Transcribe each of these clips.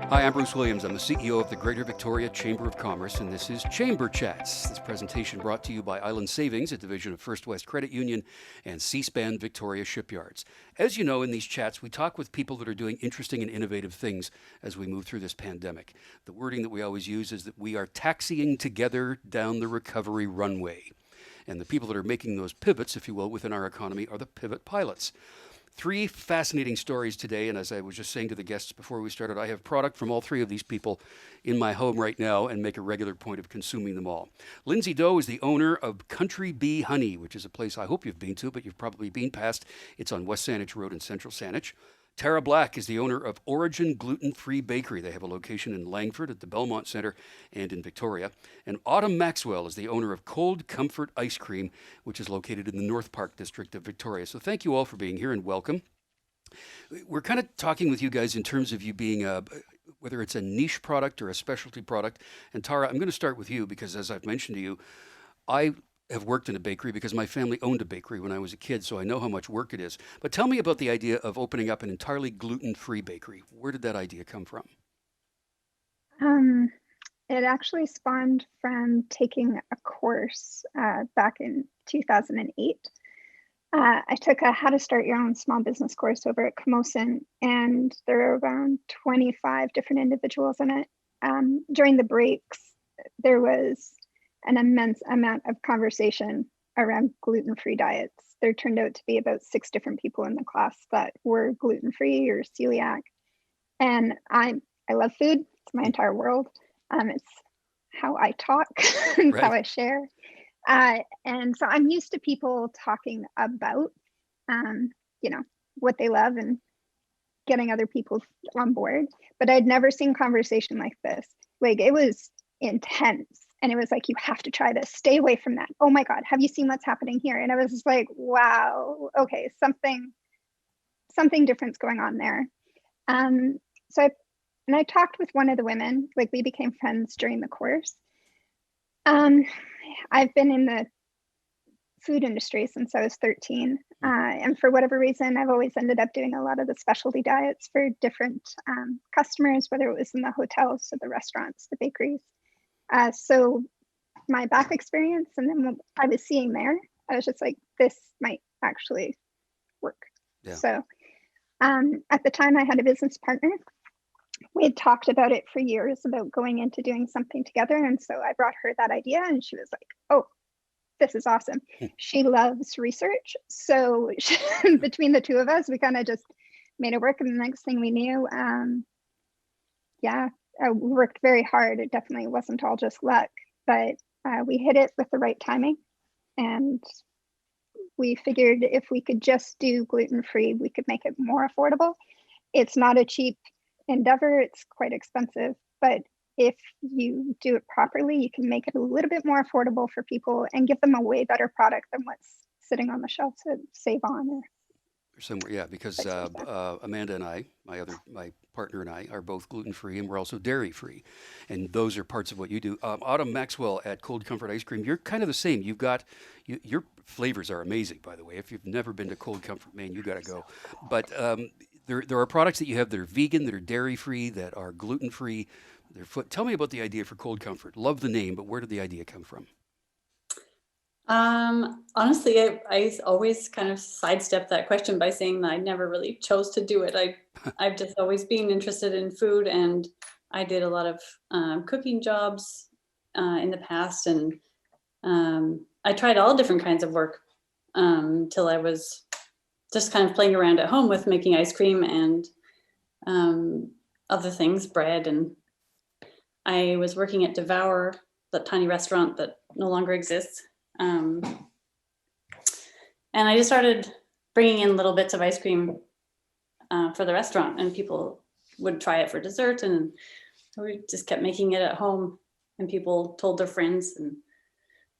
Hi, I'm Bruce Williams. I'm the CEO of the Greater Victoria Chamber of Commerce, and this is Chamber Chats. This presentation brought to you by Island Savings, a division of First West Credit Union, and C-SPAN Victoria Shipyards. As you know, in these chats, we talk with people that are doing interesting and innovative things as we move through this pandemic. The wording that we always use is that we are taxiing together down the recovery runway. And the people that are making those pivots, if you will, within our economy are the pivot pilots. Three fascinating stories today, and as I was just saying to the guests before we started, I have product from all three of these people in my home right now and make a regular point of consuming them all. Lindsay Dault is the owner of Country Bee Honey, which is a place I hope you've been to, but you've probably been past. It's on West Saanich Road in Central Saanich. Tara Black is the owner of Origin Gluten-Free Bakery. They have a location in Langford at the Belmont Centre and in Victoria. And Autumn Maxwell is the owner of Cold Comfort Ice Cream, which is located in the North Park district of Victoria. So thank you all for being here and welcome. We're kind of talking with you guys in terms of you being whether it's a niche product or a specialty product. And Tara, I'm going to start with you because as I've mentioned to you, I have worked in a bakery because my family owned a bakery when I was a kid, so I know how much work it is. But tell me about the idea of opening up an entirely gluten-free bakery. Where did that idea come from? It actually spawned from taking a course back in 2008. I took a How to Start Your Own Small Business course over at Camosun, and there are around 25 different individuals in it. During the breaks, there was an immense amount of conversation around gluten-free diets. There turned out to be about 6 different people in the class that were gluten-free or celiac. And I love food. It's my entire world. It's how I talk, and Right. how I share. And so I'm used to people talking about, what they love and getting other people on board. But I'd never seen conversation like this. Like, it was intense. And it was like, you have to try this, stay away from that. Oh my God, have you seen what's happening here? And I was just like, wow, okay, something different's going on there. So I talked with one of the women, like we became friends during the course. I've been in the food industry since I was 13. And for whatever reason, I've always ended up doing a lot of the specialty diets for different customers, whether it was in the hotels or the restaurants, the bakeries. So my back experience and then what I was seeing there, I was just like, this might actually work. Yeah. So at the time I had a business partner. We had talked about it for years about going into doing something together. And so I brought her that idea and she was like, oh, this is awesome. She loves research. So between the two of us, we kind of just made it work. And the next thing we knew, we worked very hard. It definitely wasn't all just luck, but we hit it with the right timing. And we figured if we could just do gluten-free, we could make it more affordable. It's not a cheap endeavor. It's quite expensive, but if you do it properly, you can make it a little bit more affordable for people and give them a way better product than what's sitting on the shelf to save on or somewhere. Yeah, because Amanda and I, my partner and I, are both gluten-free and we're also dairy-free. And those are parts of what you do. Autumn Maxwell at Cold Comfort Ice Cream, you're kind of the same. You've got, your flavors are amazing, by the way. If you've never been to Cold Comfort, Maine, you got to go. But there are products that you have that are vegan, that are dairy-free, that are gluten-free. Tell me about the idea for Cold Comfort. Love the name, but where did the idea come from? Honestly, I always kind of sidestepped that question by saying that I never really chose to do it. I've just always been interested in food, and I did a lot of cooking jobs in the past, and I tried all different kinds of work till I was just kind of playing around at home with making ice cream and other things, bread. And I was working at Devour, that tiny restaurant that no longer exists. And I just started bringing in little bits of ice cream for the restaurant, and people would try it for dessert, and we just kept making it at home, and people told their friends.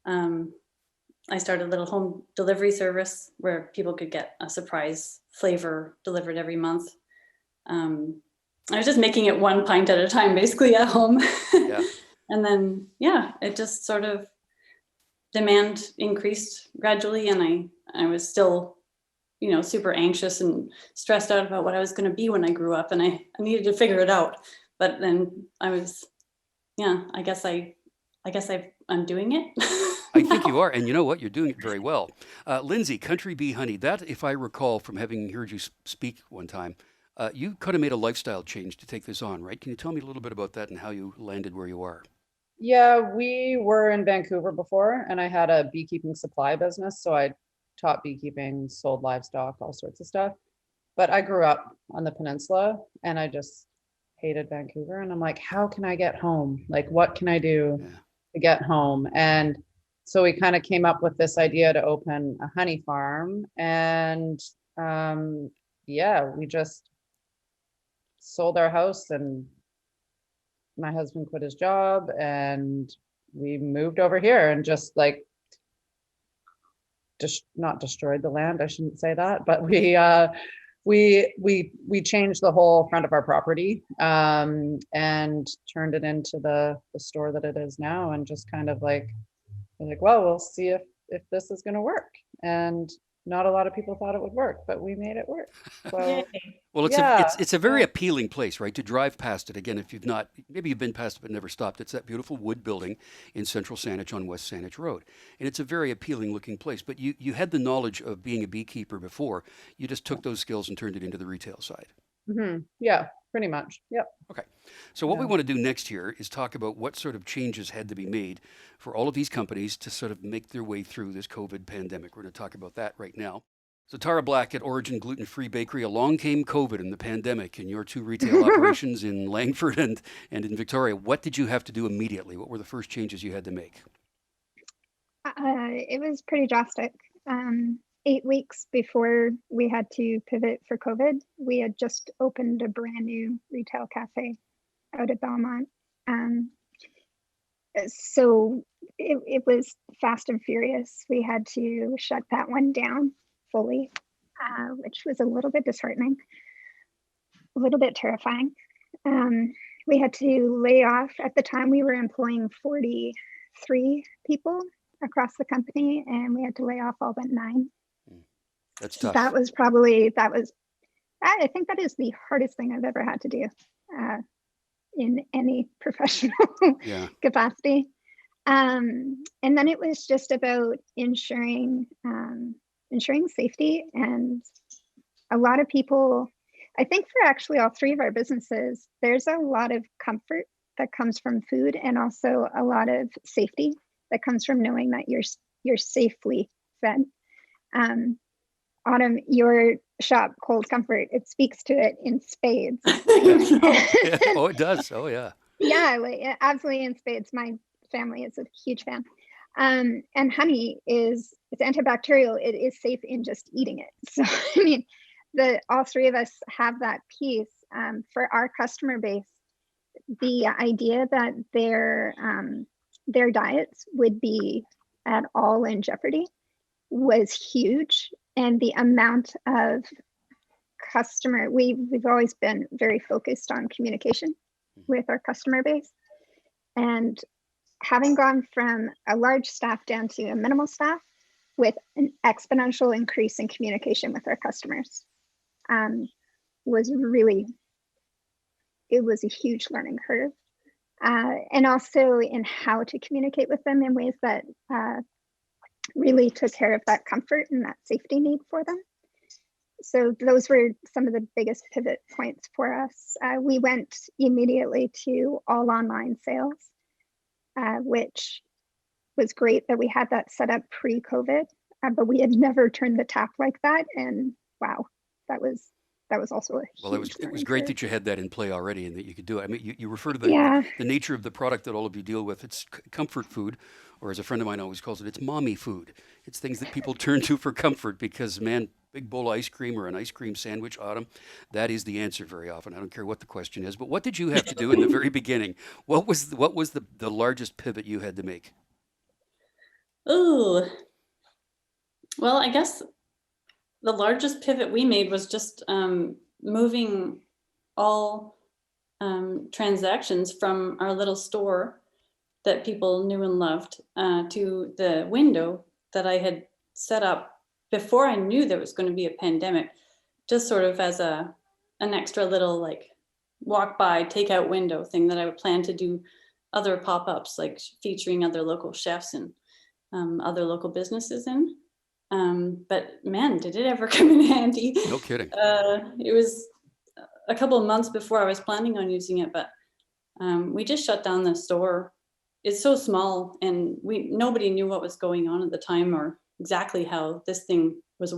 And I started a little home delivery service where people could get a surprise flavor delivered every month. I was just making it 1 pint at a time, basically, at home. Yeah. And then, it just sort of, demand increased gradually, and I was still, super anxious and stressed out about what I was going to be when I grew up, and I needed to figure it out. but then I guess I'm doing it. I think you are. And you know what? You're doing it very well. Lindsay, Country Bee Honey, that, if I recall from having heard you speak one time, you kind of made a lifestyle change to take this on, right? Can you tell me a little bit about that and how you landed where you are? Yeah, we were in Vancouver before, and I had a beekeeping supply business. So I taught beekeeping, sold livestock, all sorts of stuff. But I grew up on the peninsula and I just hated Vancouver. And I'm like, how can I get home? Like, what can I do Yeah. to get home? And so we kind of came up with this idea to open a honey farm. And yeah, we just sold our house and my husband quit his job and we moved over here and just like not destroyed the land. I shouldn't say that, but we changed the whole front of our property and turned it into the store that it is now, and just kind of like, well, we'll see if this is going to work. And not a lot of people thought it would work, but we made it work. So Yay. Well, yeah, it's a very appealing place, right? To drive past it again, if you've not, maybe you've been past it but never stopped. It's that beautiful wood building in Central Saanich on West Saanich Road, and it's a very appealing looking place. But you had the knowledge of being a beekeeper before. You just took those skills and turned it into the retail side. yeah, pretty much. Yep. Okay. So what we Yeah. want to do next here is talk about what sort of changes had to be made for all of these companies to sort of make their way through this COVID pandemic. We're going to talk about that right now. So Tara Black at Origin Gluten-Free Bakery, along came COVID and the pandemic and your two retail operations in Langford and in Victoria. What did you have to do immediately? What were the first changes you had to make? It was pretty drastic. 8 weeks before we had to pivot for COVID, we had just opened a brand new retail cafe out at Belmont. So it was fast and furious. We had to shut that one down fully, which was a little bit disheartening, a little bit terrifying. We had to lay off. At the time, we were employing 43 people across the company, and we had to lay off all but 9. That's tough. I think that is the hardest thing I've ever had to do in any professional Yeah. capacity. And then it was just about ensuring safety. And a lot of people, I think for actually all 3 of our businesses, there's a lot of comfort that comes from food, and also a lot of safety that comes from knowing that you're safely fed. Autumn, your shop, Cold Comfort, it speaks to it in spades. Yeah. Oh, it does. Oh, yeah. Yeah, like, absolutely in spades. My family is a huge fan. And honey it's antibacterial. It is safe in just eating it. So I mean, all 3 of us have that piece. For our customer base, the idea that their diets would be at all in jeopardy was huge. And the amount of we've always been very focused on communication with our customer base, and having gone from a large staff down to a minimal staff with an exponential increase in communication with our customers was a huge learning curve. And also in how to communicate with them in ways that really took care of that comfort and that safety need for them. So those were some of the biggest pivot points for us. We went immediately to all online sales, which was great that we had that set up pre-COVID, but we had never turned the tap like that. And wow, that was also a huge Well, it was great that you had that in play already and that you could do it. I mean, you refer to the nature of the product that all of you deal with. It's comfort food, or as a friend of mine always calls it, it's mommy food. It's things that people turn to for comfort because, man, big bowl of ice cream or an ice cream sandwich, Autumn, that is the answer very often. I don't care what the question is. But what did you have to do in the very beginning? What was the largest pivot you had to make? Ooh. Well, I guess the largest pivot we made was just moving all transactions from our little store that people knew and loved to the window that I had set up before I knew there was going to be a pandemic, just sort of as an extra little like walk by takeout window thing that I would plan to do other pop-ups, like featuring other local chefs and other local businesses in. But man, did it ever come in handy. No kidding. It was a couple of months before I was planning on using it, but we just shut down the store. It's so small, and nobody knew what was going on at the time or exactly how this thing was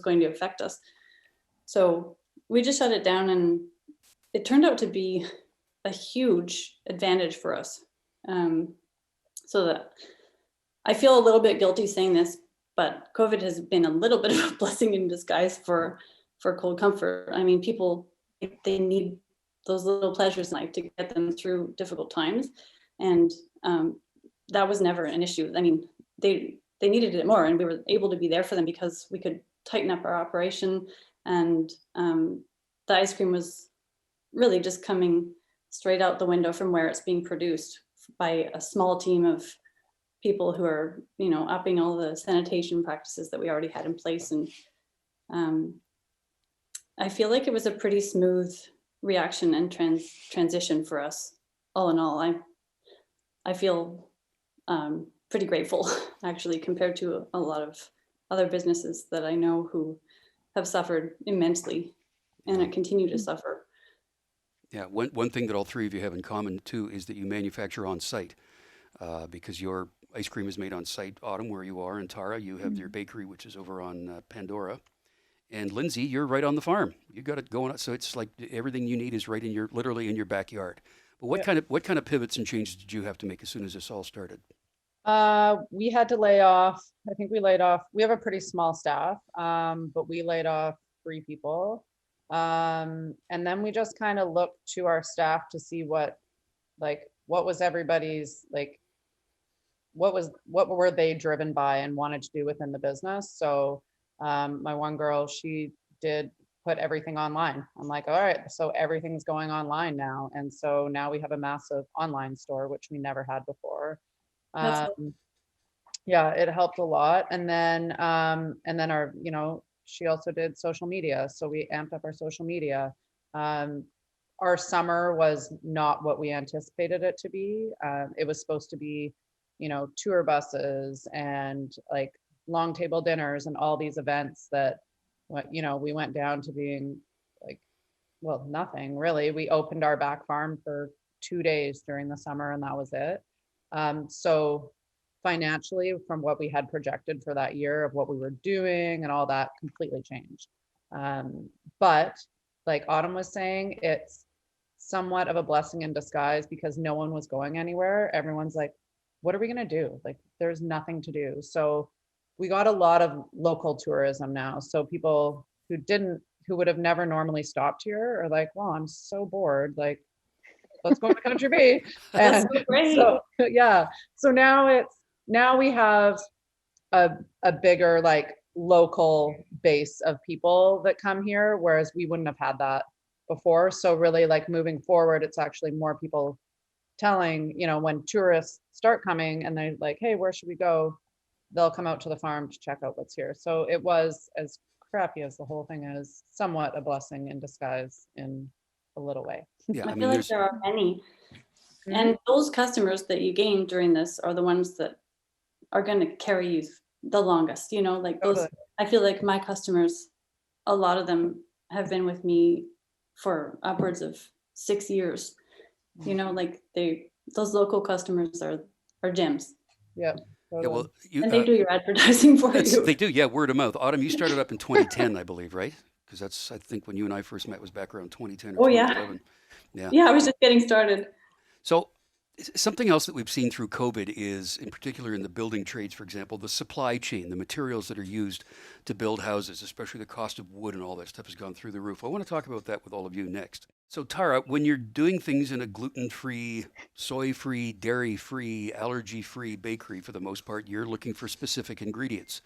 going to affect us. So we just shut it down, and it turned out to be a huge advantage for us. So that I feel a little bit guilty saying this, but COVID has been a little bit of a blessing in disguise for Cold Comfort. I mean, people, they need those little pleasures in life to get them through difficult times. And that was never an issue. I mean, they needed it more, and we were able to be there for them because we could tighten up our operation. And the ice cream was really just coming straight out the window from where it's being produced by a small team of people who are, upping all the sanitation practices that we already had in place. And I feel like it was a pretty smooth reaction and transition for us. All in all, I feel pretty grateful, actually, compared to a lot of other businesses that I know who have suffered immensely and continue to suffer. Yeah, one thing that all three of you have in common too is that you manufacture on site, because your ice cream is made on site, Autumn, where you are, and Tara, you have your bakery, which is over on Pandora. And Lindsay, you're right on the farm. You got it going on, so it's like everything you need is right literally in your backyard. But what kind of pivots and changes did you have to make as soon as this all started? We had to lay off. I think we laid off. We have a pretty small staff, but we laid off 3 people. And then we just kind of looked to our staff to see what was everybody's, what were they driven by and wanted to do within the business. So my one girl, she did put everything online. I'm like, all right, so everything's going online now. And so now we have a massive online store, which we never had before. Yeah, it helped a lot. And then our, she also did social media. So we amped up our social media. Our summer was not what we anticipated it to be. It was supposed to be, tour buses and like long table dinners and all these events that, we went down to being like, well, nothing really. We opened our back farm for 2 days during the summer, and that was it. So financially, from what we had projected for that year of what we were doing and all that, completely changed. But like Autumn was saying, it's somewhat of a blessing in disguise because no one was going anywhere. Everyone's like, what are we going to do? Like, there's nothing to do. So we got a lot of local tourism now. So people who would have never normally stopped here are like, well, I'm so bored. Like, let's go to Country B. That's so great. So, yeah. So now we have a bigger like local base of people that come here, whereas we wouldn't have had that before. So really, like, moving forward, it's actually more people telling, when tourists start coming and they're like, hey, where should we go? They'll come out to the farm to check out what's here. So it was, as crappy as the whole thing is, somewhat a blessing in disguise in a little way. Yeah, I feel like there are many. And those customers that you gain during this are the ones that are going to carry you the longest, like those. Totally. I feel like my customers, a lot of them have been with me for upwards of 6 years. Like those local customers are gems. Yeah. Totally. Yeah, well, And they do your advertising for you. They do, yeah, word of mouth. Autumn, you started up in 2010, I believe, right? Because that's, I think, when you and I first met was back around 2010 or 2011. Yeah. Yeah, I was just getting started. So something else that we've seen through COVID is, in particular in the building trades, for example, the supply chain, the materials that are used to build houses, especially the cost of wood and all that stuff has gone through the roof. I want to talk about that with all of you next. So Tara, when you're doing things in a gluten-free, soy-free, dairy-free, allergy-free bakery, for the most part, you're looking for specific ingredients.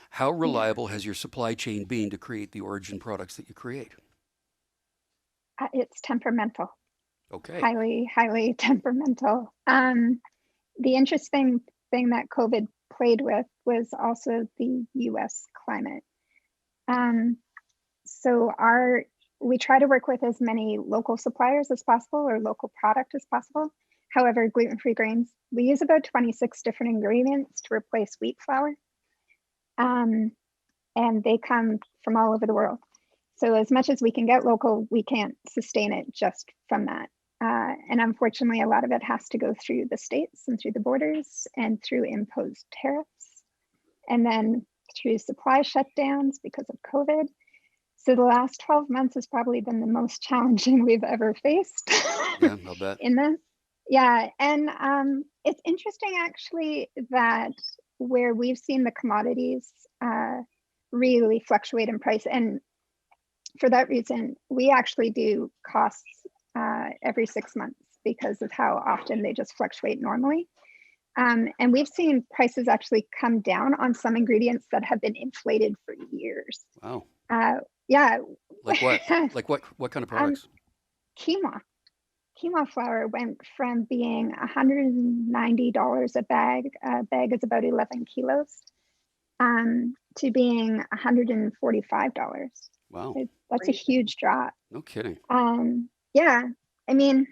How reliable has your supply chain been to create the origin products that you create? It's temperamental. Okay. Highly temperamental. The interesting thing that COVID played with was also the US climate. So our we try to work with as many local suppliers as possible or local product as possible. However, gluten-free grains, we use about 26 different ingredients to replace wheat flour. And they come from all over the world. So as much as we can get local, we can't sustain it just from that. And unfortunately, a lot of it has to go through the states and through the borders and through imposed tariffs, and then through supply shutdowns because of COVID. So the last 12 months has probably been the most challenging we've ever faced Yeah, I'll bet. in this. Yeah, and it's interesting actually that where we've seen the commodities really fluctuate in price, and for that reason, we actually do costs every 6 months because of how often they just fluctuate normally. And we've seen prices actually come down on some ingredients that have been inflated for years. Wow. Yeah. Like what? Like what kind of products? Quinoa. Quinoa flour went from being $190 a bag is about 11 kilos, to being $145. Wow. That's a huge drop. No kidding. Yeah, I mean,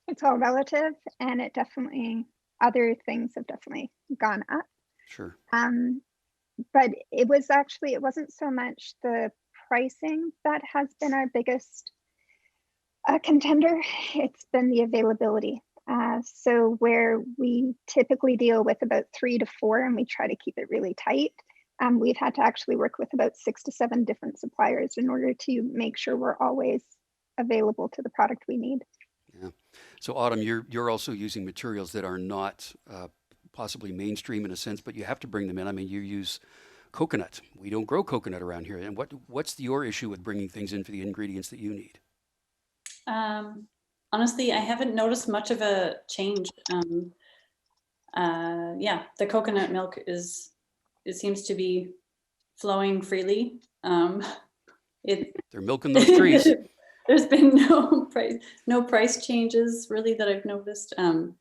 it's all relative, and it definitely, other things have definitely gone up. Sure. But it wasn't so much the pricing that has been our biggest contender. It's been the availability. So where we typically deal with about 3 to 4, and we try to keep it really tight, we've had to actually work with about 6 to 7 different suppliers in order to make sure we're always available to the product we need. Yeah. So Autumn, you're also using materials that are not possibly mainstream in a sense, but you have to bring them in. I mean, you use coconut. We don't grow coconut around here. And what's your issue with bringing things in for the ingredients that you need? Honestly, I haven't noticed much of a change. Yeah, the coconut milk it seems to be flowing freely. They're milking those trees. There's been no price changes really that I've noticed. And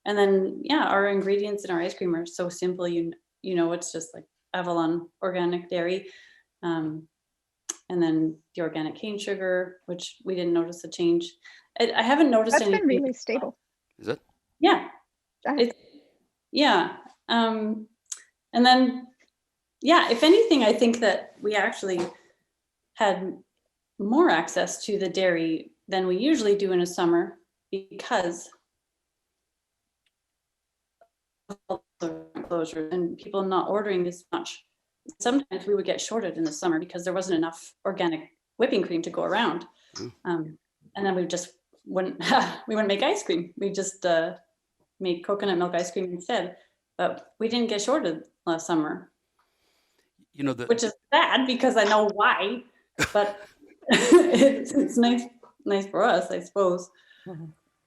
then yeah, our ingredients in our ice cream are so simple. You know, it's just like Avalon organic dairy, and then the organic cane sugar, which we didn't notice a change. I haven't noticed That's anything. been really stable. Is it? Yeah, yeah. And then yeah, if anything, I think that we actually had more access to the dairy than we usually do in a summer because of closure and people not ordering as much. Sometimes we would get shorted in the summer because there wasn't enough organic whipping cream to go around. And then we just wouldn't make ice cream. We just make coconut milk ice cream instead. But we didn't get shorted last summer. You know, which is sad because I know why, but it's nice for us, I suppose.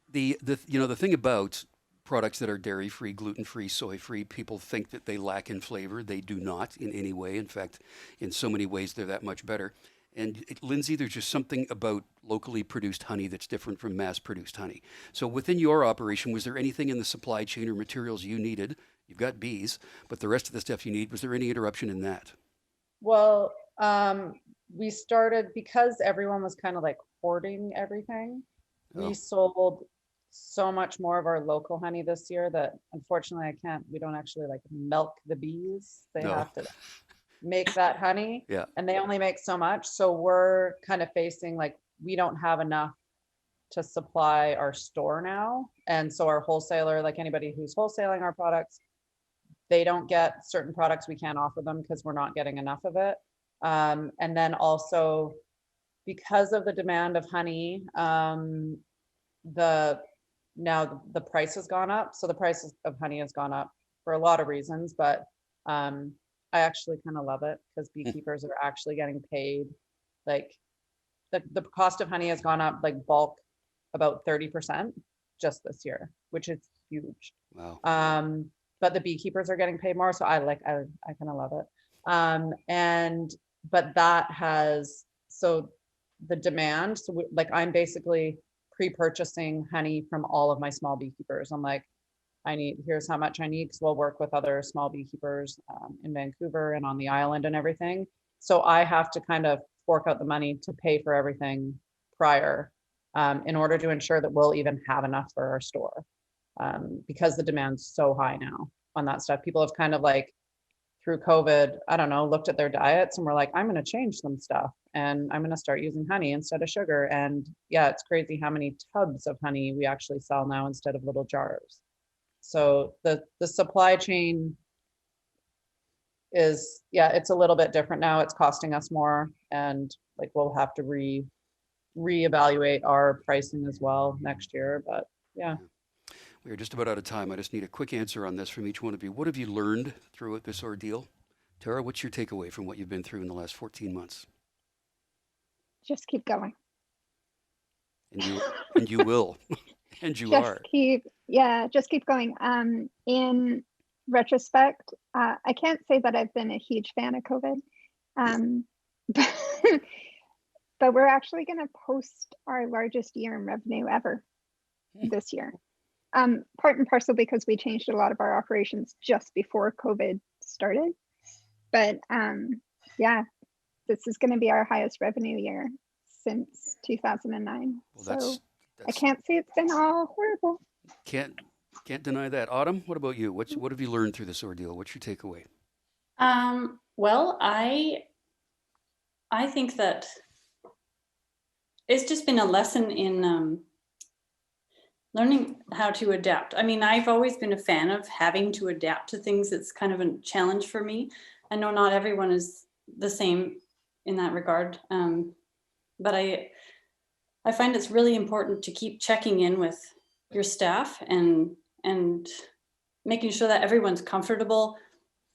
the thing about products that are dairy-free, gluten-free, soy-free, people think that they lack in flavor. They do not in any way. In fact, in so many ways, they're that much better. And Lindsay, there's just something about locally produced honey that's different from mass-produced honey. So within your operation, was there anything in the supply chain or materials you needed? You've got bees, but the rest of the stuff you need, was there any interruption in that? Well, we started, because everyone was kind of like hoarding everything, we sold so much more of our local honey this year that unfortunately we don't actually like milk the bees. They have to make that honey, and they only make so much. So we're kind of facing like, we don't have enough to supply our store now. And so our wholesaler, like anybody who's wholesaling our products, they don't get certain products. We can't offer them because we're not getting enough of it. And then also because of the demand of honey, the price has gone up. So the price of honey has gone up for a lot of reasons, but I actually kind of love it because beekeepers are actually getting paid. Like the cost of honey has gone up like bulk about 30% just this year, which is huge. Wow. But the beekeepers are getting paid more. So I kind of love it. But that has, so the demand, so I'm basically pre-purchasing honey from all of my small beekeepers. I'm like, here's how much I need, because we'll work with other small beekeepers in Vancouver and on the island and everything. So I have to kind of fork out the money to pay for everything prior, in order to ensure that we'll even have enough for our store. Because the demand's so high now on that stuff. People have kind of like, through COVID, I don't know, looked at their diets and were like, I'm going to change some stuff and I'm going to start using honey instead of sugar. And yeah, it's crazy how many tubs of honey we actually sell now instead of little jars. So the supply chain is, yeah, it's a little bit different now. It's costing us more, and like we'll have to reevaluate our pricing as well next year. But yeah. We are just about out of time. I just need a quick answer on this from each one of you. What have you learned through this ordeal? Tara, what's your takeaway from what you've been through in the last 14 months? Just keep going. And you will. And you are. Just keep going. In retrospect, I can't say that I've been a huge fan of COVID. But we're actually going to post our largest year in revenue ever this year. Part and parcel because we changed a lot of our operations just before COVID started. But this is going to be our highest revenue year since 2009. Well, so I can't say it's been all horrible. Can't deny that. Autumn, what about you? What have you learned through this ordeal? What's your takeaway? Well, I think that it's just been a lesson in learning how to adapt. I mean, I've always been a fan of having to adapt to things. It's kind of a challenge for me. I know not everyone is the same in that regard. But I find it's really important to keep checking in with your staff and making sure that everyone's comfortable,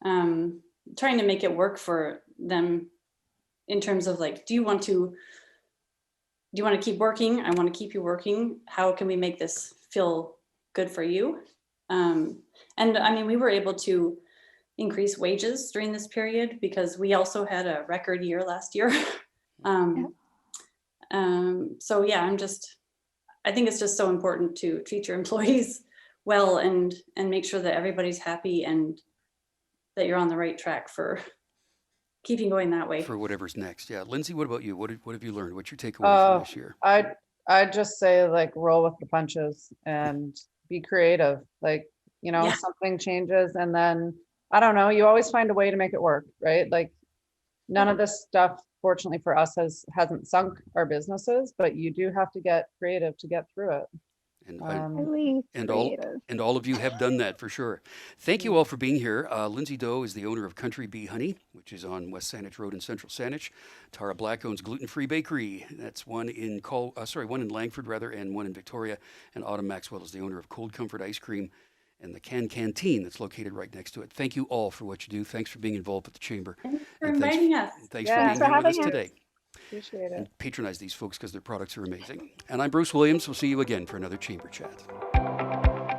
trying to make it work for them in terms of like, do you want to keep working? I want to keep you working. How can we make this feel good for you? And I mean, we were able to increase wages during this period because we also had a record year last year. So yeah, I think it's just so important to treat your employees well and make sure that everybody's happy and that you're on the right track for keeping going that way. For whatever's next. Yeah. Lindsay, what about you? What have you learned? What's your takeaway from this year? I'd just say like roll with the punches and be creative. Like, something changes and then, I don't know, you always find a way to make it work, right? Like none of this stuff, fortunately for us, hasn't sunk our businesses, but you do have to get creative to get through it. And all of you have done that for sure. Thank you all for being here. Lindsay Dault is the owner of Country Bee Honey, which is on West Saanich Road in Central Saanich. Tara Black owns Gluten Free Bakery. That's one in Langford and one in Victoria. And Autumn Maxwell is the owner of Cold Comfort Ice Cream and the Canteen that's located right next to it. Thank you all for what you do. Thanks for being involved with the Chamber. Thanks for inviting us. Thanks for being here with us today. Appreciate it. And patronize these folks because their products are amazing. And I'm Bruce Williams. We'll see you again for another Chamber Chat.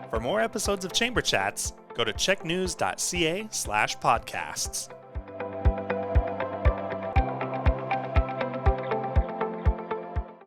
For more episodes of Chamber Chats, go to checknews.ca/podcasts.